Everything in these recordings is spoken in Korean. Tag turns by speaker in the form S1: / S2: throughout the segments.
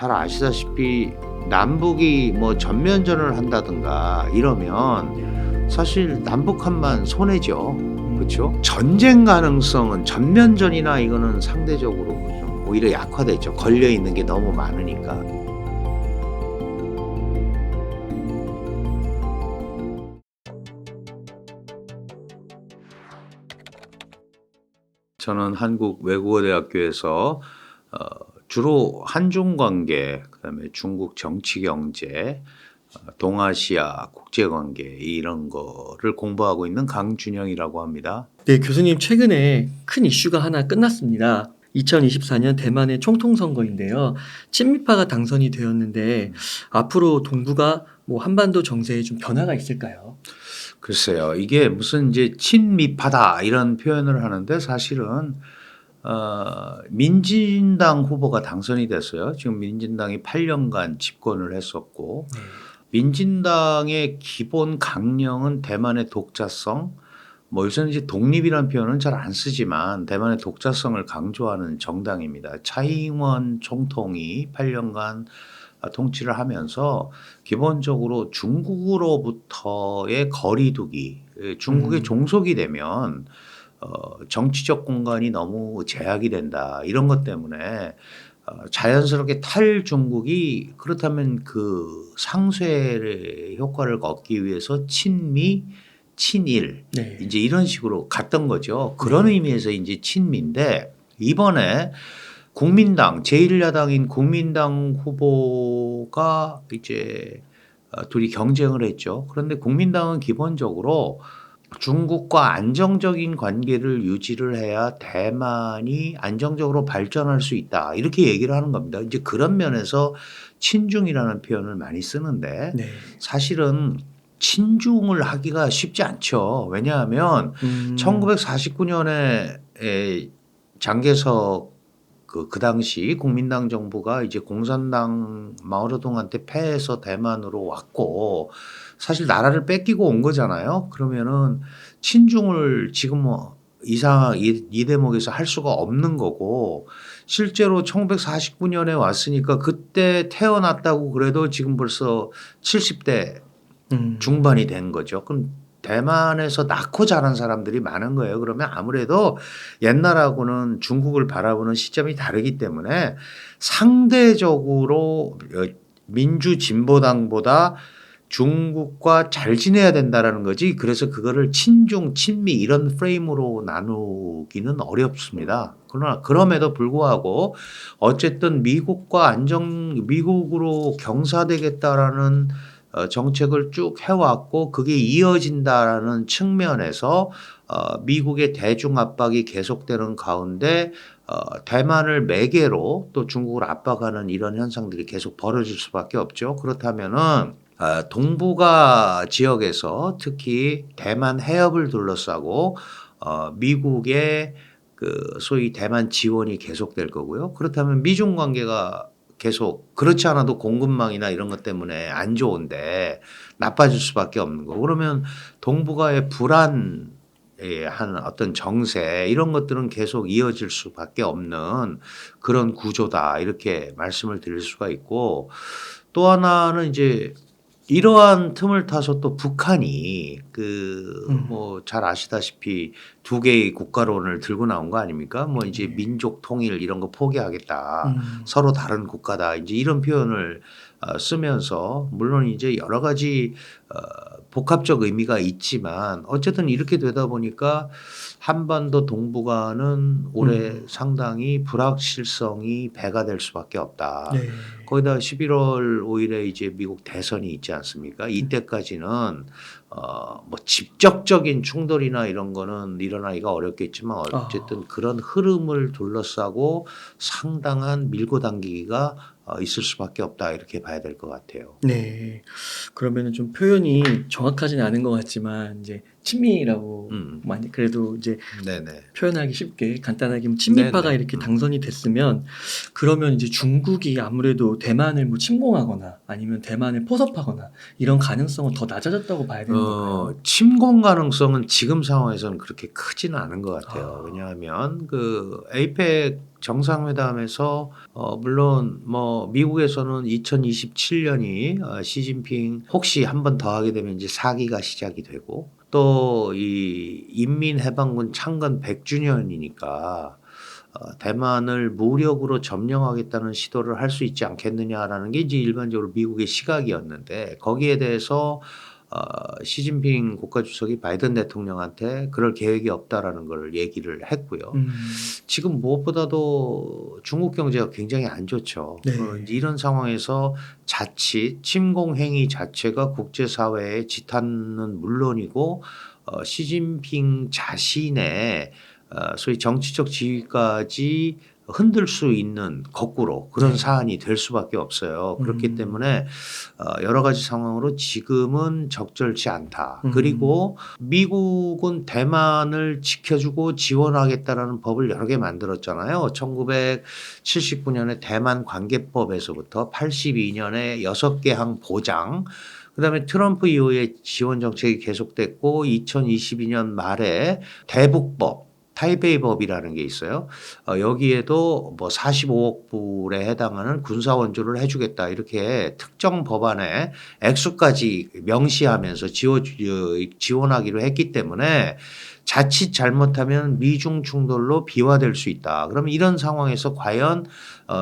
S1: 잘 아시다시피 남북이 뭐 전면전을 한다든가 이러면 사실 남북한만 손해죠. 그렇죠? 전쟁 가능성은 전면전이나 이거는 상대적으로 좀 오히려 약화되죠. 걸려 있는 게 너무 많으니까. 저는 한국 외국어대학교에서 어 주로 한중 관계, 그다음에 중국 정치 경제, 동아시아 국제 관계 이런 거를 공부하고 있는 강준영이라고 합니다.
S2: 네, 교수님 최근에 큰 이슈가 하나 끝났습니다. 2024년 대만의 총통 선거인데요. 친미파가 당선이 되었는데 앞으로 동북아 한반도 정세에 좀 변화가 있을까요?
S1: 글쎄요. 이게 무슨 이제 친미파다 이런 표현을 하는데 사실은 민진당 후보가 당선이 됐어요. 지금 민진당이 8년간 집권을 했었고
S2: 네.
S1: 민진당의 기본 강령은 대만의 독자성, 뭐 요새는 이제 독립이라는 표현은 잘 안 쓰지만 대만의 독자성을 강조하는 정당입니다. 차이잉원 총통이 8년간 통치를 하면서 기본적으로 중국으로부터의 거리두기, 중국의
S2: 음,
S1: 종속이 되면 정치적 공간이 너무 제약이 된다. 이런 것 때문에 자연스럽게 탈중국이 그렇다면 그 상쇄의 효과를 얻기 위해서 친미, 친일
S2: 네.
S1: 이제 이런 식으로 갔던 거죠. 그런
S2: 네.
S1: 의미에서 이제 친미인데 이번에 국민당 제1야당인 국민당 후보가 이제 둘이 경쟁을 했죠. 그런데 국민당은 기본적으로 중국과 안정적인 관계를 유지를 해야 대만이 안정적으로 발전할 수 있다. 이렇게 얘기를 하는 겁니다. 이제 그런 면에서 친중이라는 표현을 많이 쓰는데
S2: 네.
S1: 사실은 친중을 하기가 쉽지 않죠. 왜냐하면
S2: 음,
S1: 1949년에 장개석 그 당시 국민당 정부가 이제 공산당 마오쩌둥한테 패해서 대만으로 왔고 사실 나라를 뺏기고 온 거잖아요. 그러면은 친중을 지금 뭐 이상 이 대목에서 할 수가 없는 거고 실제로 1949년에 왔으니까 그때 태어났다고 그래도 지금 벌써 70대
S2: 음,
S1: 중반이 된 거죠. 그럼 대만에서 낳고 자란 사람들이 많은 거예요. 그러면 아무래도 옛날하고는 중국을 바라보는 시점이 다르기 때문에 상대적으로 민주 진보당보다 중국과 잘 지내야 된다라는 거지. 그래서 그거를 친중, 친미 이런 프레임으로 나누기는 어렵습니다. 그러나 그럼에도 불구하고 어쨌든 미국으로 경사되겠다라는 정책을 쭉 해왔고 그게 이어진다라는 측면에서 미국의 대중 압박이 계속되는 가운데 대만을 매개로 또 중국을 압박하는 이런 현상들이 계속 벌어질 수밖에 없죠. 그렇다면은 동북아 지역에서 특히 대만 해협을 둘러싸고 미국의 그 소위 대만 지원이 계속될 거고요. 그렇다면 미중 관계가 계속 그렇지 않아도 공급망이나 이런 것 때문에 안 좋은데 나빠질 수밖에 없는 거. 그러면 동북아의 불안한 어떤 정세 이런 것들은 계속 이어질 수밖에 없는 그런 구조다. 이렇게 말씀을 드릴 수가 있고 또 하나는 이제 이러한 틈을 타서 또 북한이 그
S2: 음,
S1: 뭐 잘 아시다시피 두 개의 국가론을 들고 나온 거 아닙니까? 뭐 이제
S2: 네.
S1: 민족 통일 이런 거 포기하겠다.
S2: 음,
S1: 서로 다른 국가다. 이제 이런 표현을 쓰면서 물론 이제 여러 가지 복합적 의미가 있지만 어쨌든 이렇게 되다 보니까 한반도 동북아는 올해
S2: 음,
S1: 상당히 불확실성이 배가 될 수밖에 없다.
S2: 네.
S1: 거기다 11월 5일에 이제 미국 대선이 있지 않습니까?
S2: 음,
S1: 이때까지는 뭐 직접적인 충돌이나 이런 거는 일어나기가 어렵겠지만 어쨌든
S2: 아.
S1: 그런 흐름을 둘러싸고 상당한 밀고 당기기가 있을 수밖에 없다 이렇게 봐야 될 것 같아요.
S2: 네. 그러면은 좀 표현이 정확하진 않은 것 같지만 이제 친미라고
S1: 음,
S2: 많이 그래도 이제
S1: 네네.
S2: 표현하기 쉽게 간단하게 친미파가
S1: 네네.
S2: 이렇게 당선이 됐으면 그러면 이제 중국이 아무래도 대만을 침공하거나 아니면 대만을 포섭하거나 이런 가능성은 더 낮아졌다고 봐야 되는 걸까요?
S1: 침공 가능성은 지금 상황에서는 그렇게 크지는 않은 것 같아요.
S2: 아.
S1: 왜냐하면 그 에이펙 정상회담에서 물론 뭐 미국에서는 2027년이 시진핑 혹시 한 번 더 하게 되면 이제 4기가 시작이 되고 또 이 인민해방군 창건 100주년이니까 대만을 무력으로 점령하겠다는 시도를 할 수 있지 않겠느냐라는 게 이제 일반적으로 미국의 시각이었는데 거기에 대해서 시진핑 국가주석이 바이든 대통령한테 그럴 계획이 없다라는 걸 얘기를 했고요. 지금 무엇보다도 중국 경제가 굉장히 안 좋죠.
S2: 네.
S1: 이제 이런 상황에서 자칫 침공 행위 자체가 국제사회의 지탄은 물론이고 시진핑 자신의 소위 정치적 지위까지 흔들 수 있는 거꾸로 그런
S2: 네.
S1: 사안이 될 수밖에 없어요. 그렇기 때문에 여러 가지 상황으로 지금은 적절치 않다. 그리고 미국은 대만을 지켜주고 지원하겠다라는 법을 여러 개 만들었잖아요. 1979년에 대만 관계법에서부터 82년에 6개 항 보장 그다음에 트럼프 이후에 지원 정책이 계속됐고 2022년 말에 대북법 타이베이법이라는 게 있어요. 여기에도 뭐 45억 불에 해당하는 군사 원조를 해주겠다 이렇게 특정 법안에 액수까지 명시하면서 지원하기로 했기 때문에 자칫 잘못하면 미중 충돌로 비화될 수 있다. 그러면 이런 상황에서 과연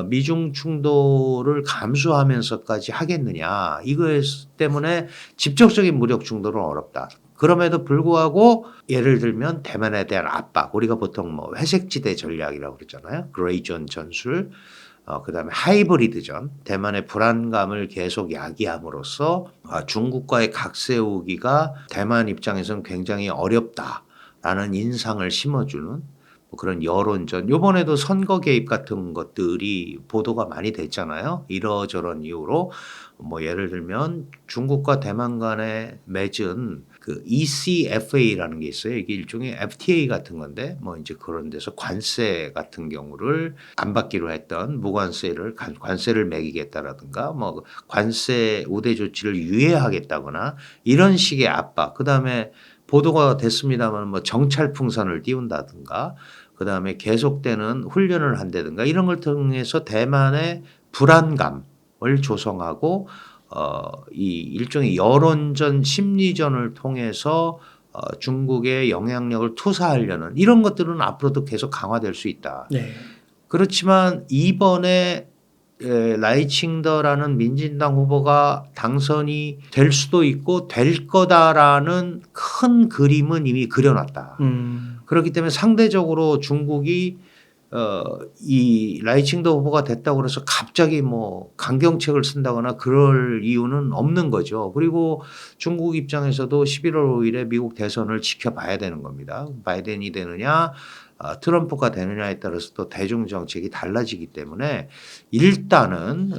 S1: 미중 충돌을 감수하면서까지 하겠느냐. 이거 때문에 직접적인 무력 충돌은 어렵다. 그럼에도 불구하고 예를 들면 대만에 대한 압박, 우리가 보통 뭐 회색지대 전략이라고 그러잖아요. 그레이존 전술, 그다음에 하이브리드전, 대만의 불안감을 계속 야기함으로써 중국과의 각 세우기가 대만 입장에서는 굉장히 어렵다라는 인상을 심어주는 뭐 그런 여론전. 이번에도 선거 개입 같은 것들이 보도가 많이 됐잖아요. 이러저런 이유로 뭐 예를 들면 중국과 대만 간에 맺은 그 ECFA라는 게 있어요. 이게 일종의 FTA 같은 건데 뭐 이제 그런 데서 관세 같은 경우를 안 받기로 했던 무관세를 관세를 매기겠다라든가 뭐 관세 우대 조치를 유예하겠다거나 이런 식의 압박. 그다음에 보도가 됐습니다만 뭐 정찰 풍선을 띄운다든가 그다음에 계속되는 훈련을 한다든가 이런 걸 통해서 대만의 불안감을 조성하고 이 일종의 여론전 심리전을 통해서 중국의 영향력을 투사하려는 이런 것들은 앞으로도 계속 강화될 수 있다.
S2: 네.
S1: 그렇지만 이번에 라이칭더라는 민진당 후보가 당선이 될 수도 있고 될 거다라는 큰 그림은 이미 그려놨다. 그렇기 때문에 상대적으로 중국이 이 라이칭더 후보가 됐다고 그래서 갑자기 뭐 강경책을 쓴다거나 그럴 이유는 없는 거죠. 그리고 중국 입장에서도 11월 5일에 미국 대선을 지켜봐야 되는 겁니다. 바이든이 되느냐 트럼프가 되느냐에 따라서 또 대중 정책이 달라지기 때문에 일단은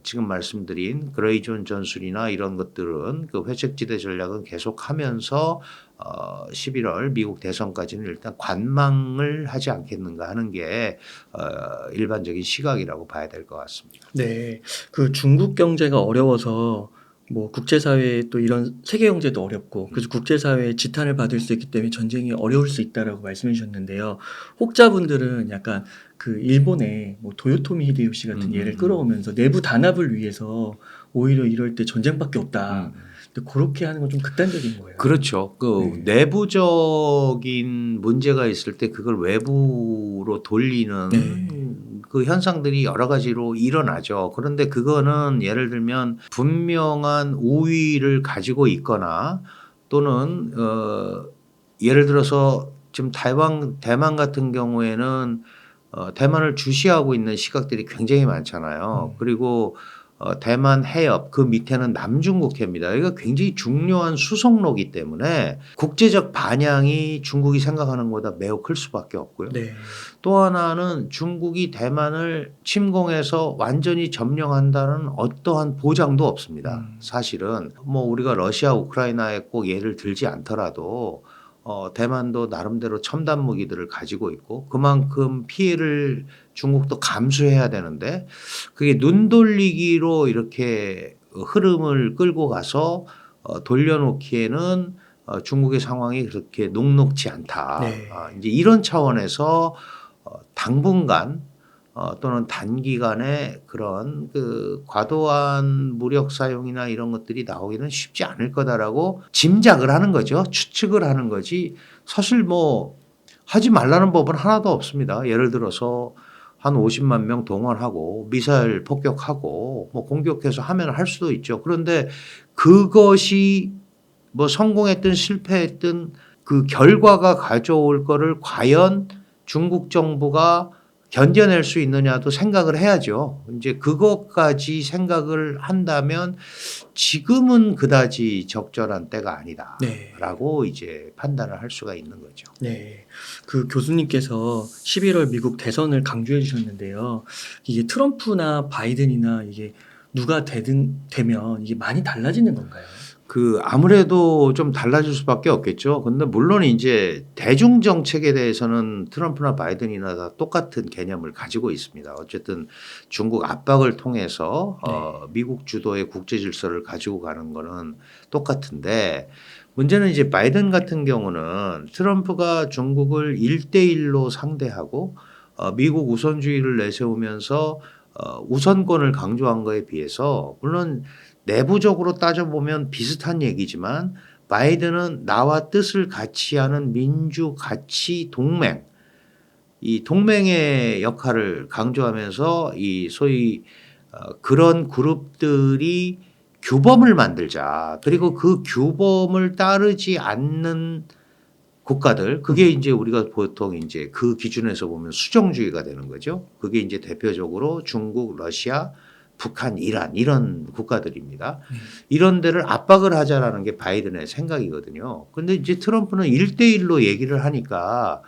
S1: 지금 말씀드린 그레이존 전술이나 이런 것들은 그 회색지대 전략은 계속하면서 11월 미국 대선까지는 일단 관망을 하지 않겠는가 하는 게 일반적인 시각이라고 봐야 될 것 같습니다.
S2: 네. 그 중국 경제가 어려워서 뭐 국제사회에 또 이런 세계 경제도 어렵고 그래서 국제사회의 지탄을 받을 수 있기 때문에 전쟁이 어려울 수 있다라고 말씀해 주셨는데요. 혹자분들은 약간 그 일본의 뭐 도요토미 히데요시 같은 예를 끌어오면서 내부 단합을 위해서 오히려 이럴 때 전쟁밖에 없다. 근데 그렇게 하는 건 좀 극단적인 거예요.
S1: 그렇죠. 그 내부적인 문제가 있을 때 그걸 외부로 돌리는 그 현상들이 여러 가지로 일어나죠. 그런데 그거는 예를 들면 분명한 우위를 가지고 있거나 또는 예를 들어서 지금 대만 같은 경우에는 대만을 주시하고 있는 시각들이 굉장히 많잖아요. 그리고 대만 해협 그 밑에는 남중국해입니다. 이거 굉장히 중요한 수송로이기 때문에 국제적 반향이 중국이 생각하는 것보다 매우 클 수밖에 없고요.
S2: 네.
S1: 또 하나는 중국이 대만을 침공해서 완전히 점령한다는 어떠한 보장도 없습니다. 사실은 뭐 우리가 러시아 우크라이나에 꼭 예를 들지 않더라도 대만도 나름대로 첨단 무기들을 가지고 있고 그만큼 피해를 중국도 감수해야 되는데 그게 눈 돌리기로 이렇게 흐름을 끌고 가서 돌려놓기에는 중국의 상황이 그렇게 녹록지 않다.
S2: 네.
S1: 이제 이런 차원에서 당분간 또는 단기간에 그런 그 과도한 무력 사용이나 이런 것들이 나오기는 쉽지 않을 거다라고 짐작을 하는 거죠. 추측을 하는 거지. 사실 뭐 하지 말라는 법은 하나도 없습니다. 예를 들어서 한 50만 명 동원하고 미사일 폭격하고 뭐 공격해서 하면 할 수도 있죠. 그런데 그것이 뭐 성공했든 실패했든 그 결과가 가져올 거를 과연 중국 정부가 견뎌낼 수 있느냐도 생각을 해야죠. 이제 그것까지 생각을 한다면 지금은 그다지 적절한 때가
S2: 네.
S1: 아니다라고 이제 판단을 할 수가 있는 거죠.
S2: 네. 그 교수님께서 11월 미국 대선을 강조해 주셨는데요. 이게 트럼프나 바이든이나 이게 누가 되면 이게 많이 달라지는 건가요?
S1: 그 아무래도 좀 달라질 수밖에 없겠죠. 근데 물론 이제 대중 정책에 대해서는 트럼프나 바이든이나 다 똑같은 개념을 가지고 있습니다. 어쨌든 중국 압박을 통해서 미국 주도의 국제 질서를 가지고 가는 거는 똑같은데 문제는 이제 바이든 같은 경우는 트럼프가 중국을 1대1로 상대하고 미국 우선주의를 내세우면서 우선권을 강조한 거에 비해서 물론 내부적으로 따져보면 비슷한 얘기지만 바이든은 나와 뜻을 같이 하는 민주 가치 동맹, 이 동맹의 역할을 강조하면서 이 소위 그런 그룹들이 규범을 만들자. 그리고 그 규범을 따르지 않는 국가들, 그게 이제 우리가 보통 이제 그 기준에서 보면 수정주의가 되는 거죠. 그게 이제 대표적으로 중국, 러시아, 북한, 이란 이런 국가들입니다. 이런 데를 압박을 하자라는 게 바이든의 생각이거든요. 근데 이제 트럼프는 1대1로 얘기를 하니까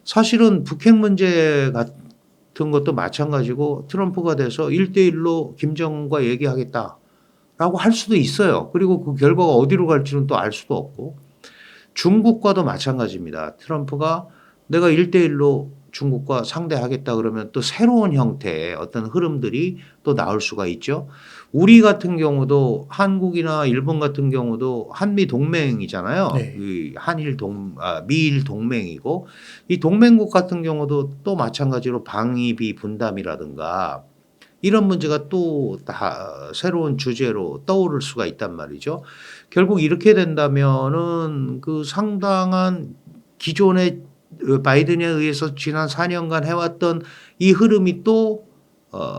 S1: 사실은 북핵 문제 같은 것도 마찬가지고 트럼프가 돼서 1대1로 김정은과 얘기하겠다라고 할 수도 있어요. 그리고 그 결과가 어디로 갈지는 또 알 수도 없고 중국과도 마찬가지입니다. 트럼프가 내가 1대1로 중국과 상대하겠다 그러면 또 새로운 형태의 어떤 흐름들이 또 나올 수가 있죠. 우리 같은 경우도 한국이나 일본 같은 경우도 한미 동맹이잖아요.
S2: 네.
S1: 이 미일 동맹이고 이 동맹국 같은 경우도 또 마찬가지로 방위비 분담이라든가 이런 문제가 또 다 새로운 주제로 떠오를 수가 있단 말이죠. 결국 이렇게 된다면은 그 상당한 기존의 바이든에 의해서 지난 4년간 해왔던 이 흐름이 또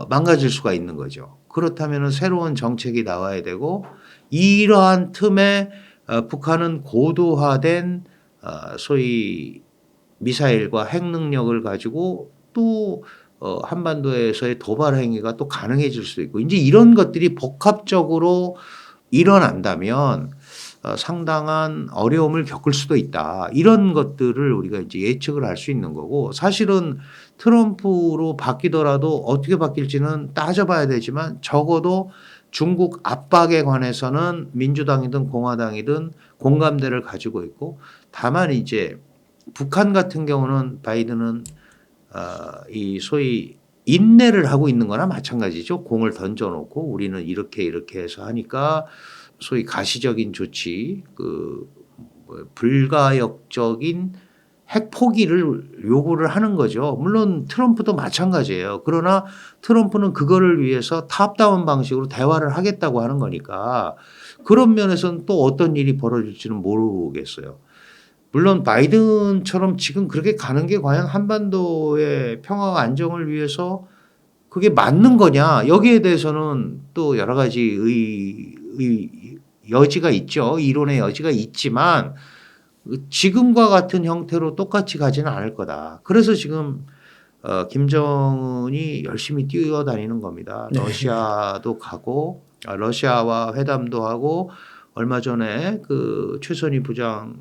S1: 망가질 수가 있는 거죠. 그렇다면은 새로운 정책이 나와야 되고 이러한 틈에 북한은 고도화된 소위 미사일과 핵 능력을 가지고 또 한반도에서의 도발 행위가 또 가능해질 수도 있고 이제 이런 것들이 복합적으로 일어난다면 상당한 어려움을 겪을 수도 있다. 이런 것들을 우리가 이제 예측을 할 수 있는 거고 사실은 트럼프로 바뀌더라도 어떻게 바뀔지는 따져봐야 되지만 적어도 중국 압박에 관해서는 민주당이든 공화당이든 공감대를 가지고 있고 다만 이제 북한 같은 경우는 바이든은 이 소위 인내를 하고 있는 거나 마찬가지죠. 공을 던져놓고 우리는 이렇게 해서 하니까 소위 가시적인 조치, 불가역적인 핵 포기를 요구를 하는 거죠. 물론 트럼프도 마찬가지예요. 그러나 트럼프는 그거를 위해서 탑다운 방식으로 대화를 하겠다고 하는 거니까 그런 면에서는 또 어떤 일이 벌어질지는 모르겠어요. 물론 바이든처럼 지금 그렇게 가는 게 과연 한반도의 평화와 안정을 위해서 그게 맞는 거냐 여기에 대해서는 또 여러 가지 여지가 있죠. 이론의 여지가 있지만 지금과 같은 형태로 똑같이 가지는 않을 거다. 그래서 지금 김정은이 열심히 뛰어다니는 겁니다.
S2: 네.
S1: 러시아도 가고 러시아와 회담도 하고 얼마 전에 그 최선희 부장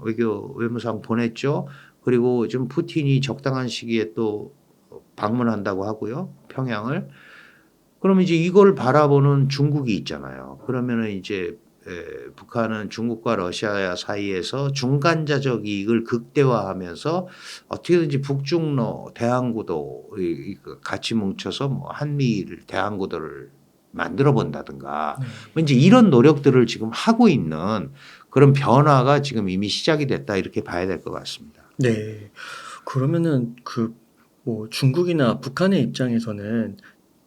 S1: 외무상 보냈죠. 그리고 좀 푸틴이 적당한 시기에 또 방문한다고 하고요. 평양을. 그러면 이제 이걸 바라보는 중국이 있잖아요. 그러면은 이제 북한은 중국과 러시아 사이에서 중간자적 이익을 극대화하면서 어떻게든지 북중러 대항구도 같이 뭉쳐서 뭐 한미일 대항구도를 만들어 본다든가 뭐 이제 이런 노력들을 지금 하고 있는 그런 변화가 지금 이미 시작이 됐다 이렇게 봐야 될 것 같습니다.
S2: 네. 그러면은 그 뭐 중국이나 북한의 입장에서는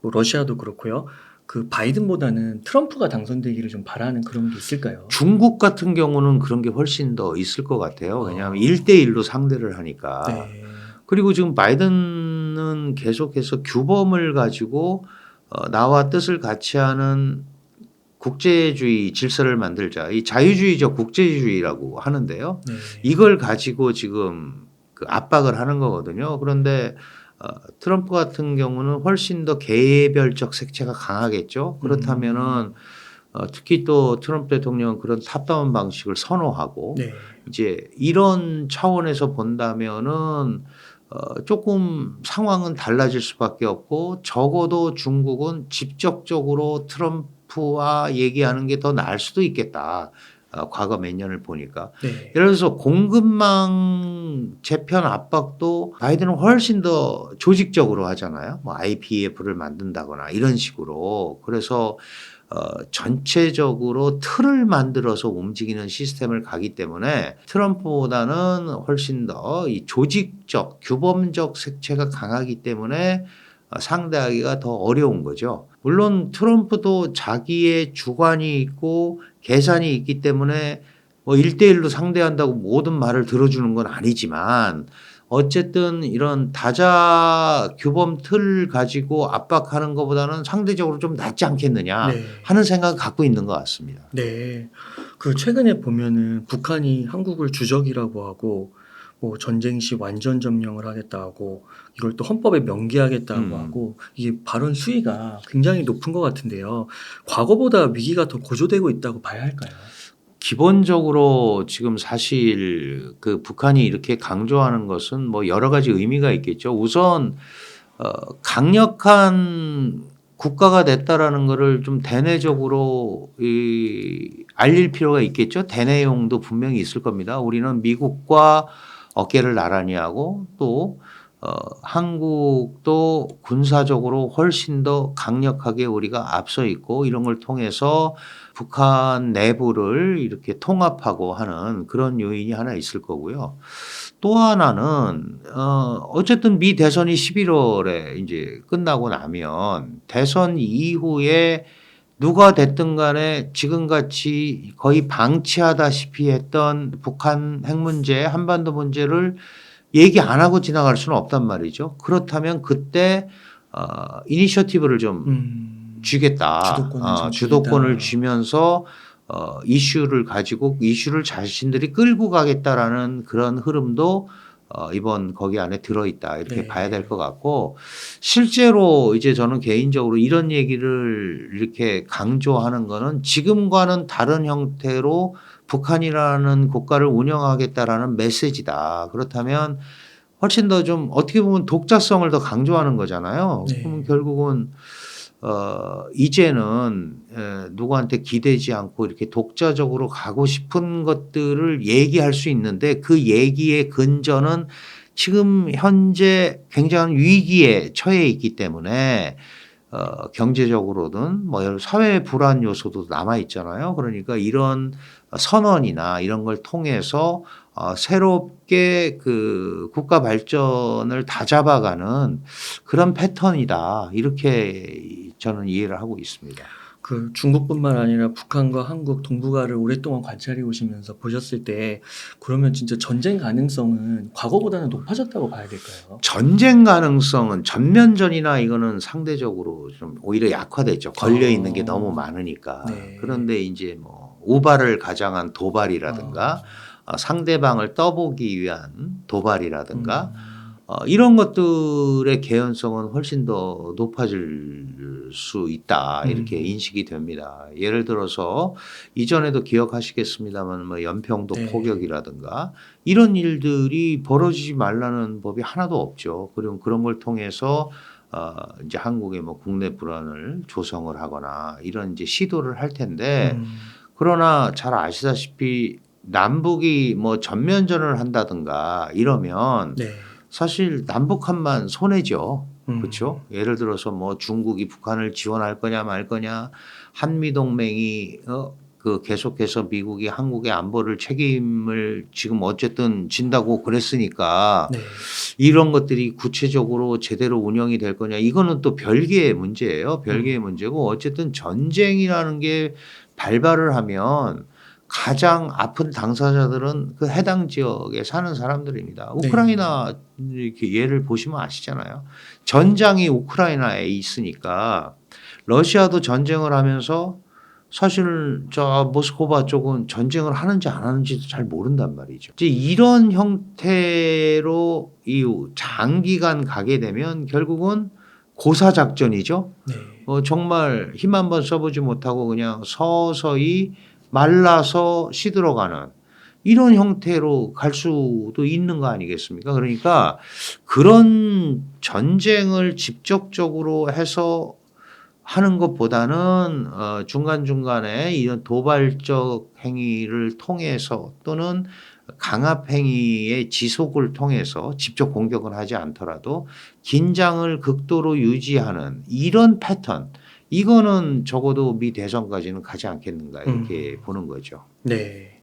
S2: 뭐 러시아도 그렇고요. 그 바이든보다는 트럼프가 당선되기를 좀 바라는 그런 게 있을까요?
S1: 중국 같은 경우는 그런 게 훨씬 더 있을 것 같아요. 왜냐하면 1대1로 상대를 하니까.
S2: 네.
S1: 그리고 지금 바이든은 계속해서 규범을 가지고 나와 뜻을 같이 하는 국제주의 질서를 만들자. 이 자유주의적 국제주의라고 하는데요.
S2: 네.
S1: 이걸 가지고 지금 그 압박을 하는 거거든요. 그런데 트럼프 같은 경우는 훨씬 더 개별적 색채가 강하겠죠. 그렇다면은 특히 또 트럼프 대통령은 그런 탑다운 방식을 선호하고
S2: 네.
S1: 이제 이런 차원에서 본다면은 조금 상황은 달라질 수밖에 없고 적어도 중국은 직접적으로 트럼프와 얘기하는 게 더 나을 수도 있겠다. 과거 몇 년을 보니까.
S2: 네.
S1: 예를 들어서 공급망 재편 압박도 바이든은 훨씬 더 조직적으로 하잖아요. 뭐 IPEF를 만든다거나 이런 식으로. 그래서 전체적으로 틀을 만들어서 움직이는 시스템을 가기 때문에 트럼프보다는 훨씬 더 이 조직적 규범적 색채가 강하기 때문에 상대하기가 더 어려운 거죠. 물론 트럼프도 자기의 주관이 있고 계산이 있기 때문에 뭐 1대1로 상대한다고 모든 말을 들어주는 건 아니지만 어쨌든 이런 다자 규범 틀 가지고 압박하는 것보다는 상대적으로 좀 낫지 않겠느냐
S2: 네.
S1: 하는 생각을 갖고 있는 것 같습니다.
S2: 네. 그 최근에 보면은 북한이 한국을 주적이라고 하고 뭐 전쟁 시 완전 점령을 하겠다 하고 이걸 또 헌법에 명기하겠다고 하고 이게 발언 수위가 굉장히 높은 것 같은데요. 과거보다 위기가 더 고조되고 있다고 봐야 할까요?
S1: 기본적으로 지금 사실 그 북한이 이렇게 강조하는 것은 뭐 여러 가지 의미가 있겠죠. 우선 강력한 국가가 됐다라는 거를 좀 대내적으로 알릴 필요가 있겠죠. 대내용도 분명히 있을 겁니다. 우리는 미국과 어깨를 나란히 하고 또 한국도 군사적으로 훨씬 더 강력하게 우리가 앞서 있고 이런 걸 통해서 북한 내부를 이렇게 통합하고 하는 그런 요인이 하나 있을 거고요. 또 하나는 어쨌든 미 대선이 11월에 이제 끝나고 나면 대선 이후에 누가 됐든 간에 지금같이 거의 방치하다시피 했던 북한 핵 문제, 한반도 문제를 얘기 안 하고 지나갈 수는 없단 말이죠. 그렇다면 그때 이니셔티브를 좀 주겠다.
S2: 주도권을 좀
S1: 주도권을
S2: 주겠다.
S1: 주면서 이슈를 가지고 이슈를 자신들이 끌고 가겠다라는 그런 흐름도 이번 거기 안에 들어있다 이렇게
S2: 네.
S1: 봐야 될 것 같고 실제로 이제 저는 개인적으로 이런 얘기를 이렇게 강조하는 거는 지금과는 다른 형태로 북한이라는 국가를 운영하겠다라는 메시지다. 그렇다면 훨씬 더 좀 어떻게 보면 독자성을 더 강조하는 거잖아요.
S2: 네.
S1: 그러면 결국은 이제는 누구한테 기대지 않고 이렇게 독자적으로 가고 싶은 것들을 얘기할 수 있는데 그 얘기의 근저는 지금 현재 굉장한 위기에 처해 있기 때문에 경제적으로든 뭐 여러 사회 불안 요소도 남아 있잖아요. 그러니까 이런 선언이나 이런 걸 통해서 새롭게 그 국가 발전을 다잡아가는 그런 패턴이다. 이렇게 저는 이해를 하고 있습니다.
S2: 그 중국뿐만 아니라 북한과 한국 동북아를 오랫동안 관찰해 오시면서 보셨을 때 그러면 진짜 전쟁 가능성은 과거보다는 높아졌다고 봐야 될까요?
S1: 전쟁 가능성은 전면전이나 이거는 상대적으로 좀 오히려 약화됐죠. 걸려 있는 게 너무 많으니까.
S2: 네.
S1: 그런데 이제 뭐 우발을 가장한 도발이라든가 상대방을 떠보기 위한 도발이라든가 이런 것들의 개연성은 훨씬 더 높아질 수 있다 이렇게 인식이 됩니다. 예를 들어서 이전에도 기억하시겠습니다만 뭐 연평도
S2: 네.
S1: 포격이라든가 이런 일들이 벌어지지 말라는 법이 하나도 없죠. 그리고 그런 걸 통해서 이제 한국의 뭐 국내 불안을 조성을 하거나 이런 이제 시도를 할 텐데 그러나 잘 아시다시피 남북이 뭐 전면전을 한다든가 이러면
S2: 네.
S1: 사실 남북한만 손해죠.
S2: 음.
S1: 그렇죠? 예를 들어서 뭐 중국이 북한을 지원할 거냐 말 거냐, 한미 동맹이 그 계속해서 미국이 한국의 안보를 책임을 지금 어쨌든 진다고 그랬으니까
S2: 네.
S1: 이런 것들이 구체적으로 제대로 운영이 될 거냐 이거는 또 별개의 문제예요. 별개의
S2: 음.
S1: 문제고 어쨌든 전쟁이라는 게 발발을 하면 가장 아픈 당사자들은 그 해당 지역에 사는 사람들입니다.
S2: 네.
S1: 우크라이나 이렇게 예를 보시면 아시잖아요. 전장이 우크라이나에 있으니까 러시아도 전쟁을 하면서 사실 저 모스크바 쪽은 전쟁을 하는지 안 하는지도 잘 모른단 말이죠. 이제 이런 형태로 이 장기간 가게 되면 결국은 고사 작전이죠.
S2: 네.
S1: 정말 힘 한번 써보지 못하고 그냥 서서히 말라서 시들어가는 이런 형태로 갈 수도 있는 거 아니겠습니까? 그러니까 그런 전쟁을 직접적으로 해서 하는 것보다는 중간중간에 이런 도발적 행위를 통해서 또는 강압 행위의 지속을 통해서 직접 공격을 하지 않더라도 긴장을 극도로 유지하는 이런 패턴 이거는 적어도 미 대선까지는 가지 않겠는가 이렇게 보는 거죠.
S2: 네.